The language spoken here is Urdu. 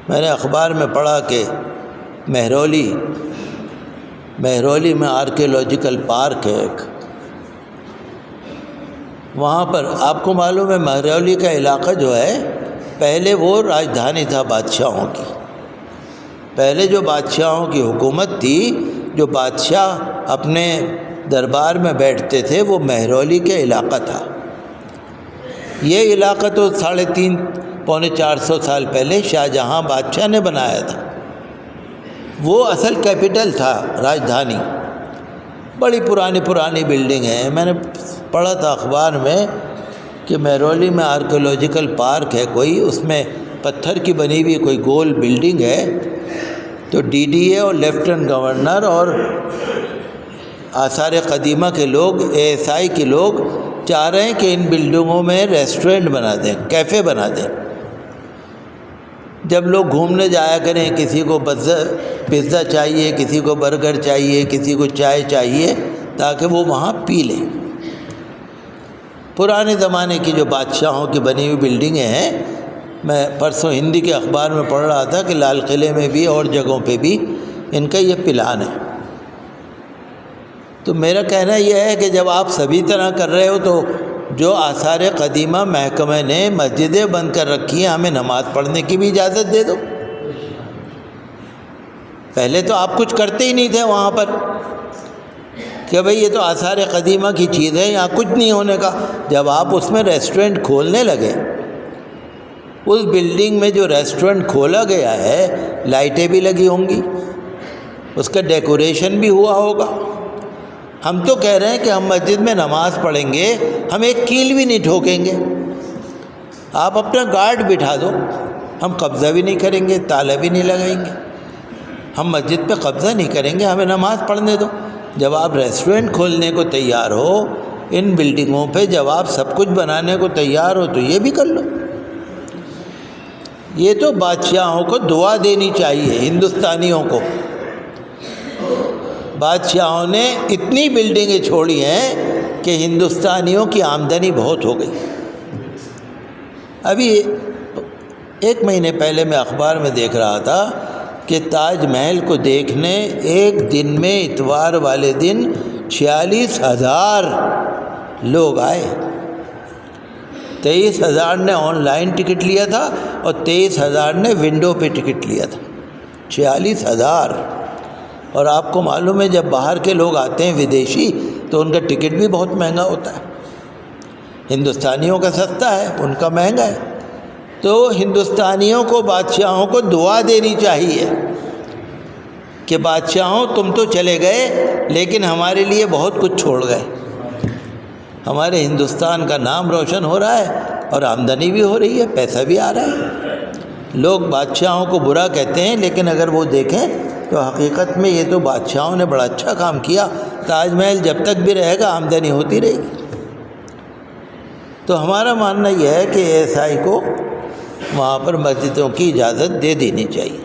میں نے اخبار میں پڑھا کہ مہرولی میں آرکیولوجیکل پارک ہے ایک، وہاں پر آپ کو معلوم ہے مہرولی کا علاقہ جو ہے پہلے وہ راجدھانی تھا بادشاہوں کی، پہلے جو بادشاہوں کی حکومت تھی، جو بادشاہ اپنے دربار میں بیٹھتے تھے، وہ مہرولی کے علاقہ تھا۔ یہ علاقہ تو 350 پونے 400 سال پہلے شاہ جہاں بادشاہ نے بنایا تھا، وہ اصل کیپٹل تھا، راجدھانی۔ بڑی پرانی بلڈنگ ہے۔ میں نے پڑھا تھا اخبار میں کہ مہرولی میں آرکیولوجیکل پارک ہے کوئی، اس میں پتھر کی بنی ہوئی کوئی گول بلڈنگ ہے، تو ڈی ڈی اے اور لیفٹننٹ گورنر اور آثار قدیمہ کے لوگ، اے ایس آئی کے لوگ چاہ رہے ہیں کہ ان بلڈنگوں میں ریسٹورنٹ بنا دیں، کیفے بنا دیں، جب لوگ گھومنے جایا کریں، کسی کو پزا چاہیے، کسی کو برگر چاہیے، کسی کو چائے چاہیے، تاکہ وہ وہاں پی لیں۔ پرانے زمانے کی جو بادشاہوں کی بنی ہوئی بلڈنگیں ہیں، میں پرسوں ہندی کے اخبار میں پڑھ رہا تھا کہ لال قلعے میں بھی اور جگہوں پہ بھی ان کا یہ پلان ہے۔ تو میرا کہنا یہ ہے کہ جب آپ سبھی طرح کر رہے ہو تو جو آثار قدیمہ محکمہ نے مسجدیں بند کر رکھی ہیں، ہمیں نماز پڑھنے کی بھی اجازت دے دو۔ پہلے تو آپ کچھ کرتے ہی نہیں تھے وہاں پر کہ بھئی یہ تو آثار قدیمہ کی چیز ہے، یہاں کچھ نہیں ہونے کا۔ جب آپ اس میں ریسٹورنٹ کھولنے لگے، اس بلڈنگ میں جو ریسٹورنٹ کھولا گیا ہے، لائٹیں بھی لگی ہوں گی، اس کا ڈیکوریشن بھی ہوا ہوگا۔ ہم تو کہہ رہے ہیں کہ ہم مسجد میں نماز پڑھیں گے، ہم ایک کیل بھی نہیں ٹھوکیں گے، آپ اپنا گارڈ بٹھا دو، ہم قبضہ بھی نہیں کریں گے، تالا بھی نہیں لگائیں گے، ہم مسجد پہ قبضہ نہیں کریں گے، ہمیں نماز پڑھنے دو۔ جب آپ ریسٹورنٹ کھولنے کو تیار ہو ان بلڈنگوں پہ، جب آپ سب کچھ بنانے کو تیار ہو تو یہ بھی کر لو۔ یہ تو بادشاہوں کو دعا دینی چاہیے، ہندوستانیوں کو۔ بادشاہوں نے اتنی بلڈنگیں چھوڑی ہیں کہ ہندوستانیوں کی آمدنی بہت ہو گئی۔ ابھی 1 مہینے پہلے میں اخبار میں دیکھ رہا تھا کہ تاج محل کو دیکھنے ایک دن میں اتوار والے دن 46,000 لوگ آئے۔ 23,000 نے آن لائن ٹکٹ لیا تھا اور 23,000 نے ونڈو پہ ٹکٹ لیا تھا۔ 46,000۔ اور آپ کو معلوم ہے جب باہر کے لوگ آتے ہیں ودیشی تو ان کا ٹکٹ بھی بہت مہنگا ہوتا ہے، ہندوستانیوں کا سستا ہے، ان کا مہنگا ہے۔ تو ہندوستانیوں کو، بادشاہوں کو دعا دینی چاہیے کہ بادشاہوں تم تو چلے گئے لیکن ہمارے لیے بہت کچھ چھوڑ گئے، ہمارے ہندوستان کا نام روشن ہو رہا ہے اور آمدنی بھی ہو رہی ہے، پیسہ بھی آ رہا ہے۔ لوگ بادشاہوں کو برا کہتے ہیں، لیکن اگر وہ دیکھیں تو حقیقت میں یہ تو بادشاہوں نے بڑا اچھا کام کیا۔ تاج محل جب تک بھی رہے گا آمدنی ہوتی رہے گی۔ تو ہمارا ماننا یہ ہے کہ ایس آئی کو وہاں پر مسجدوں کی اجازت دے دینی چاہیے۔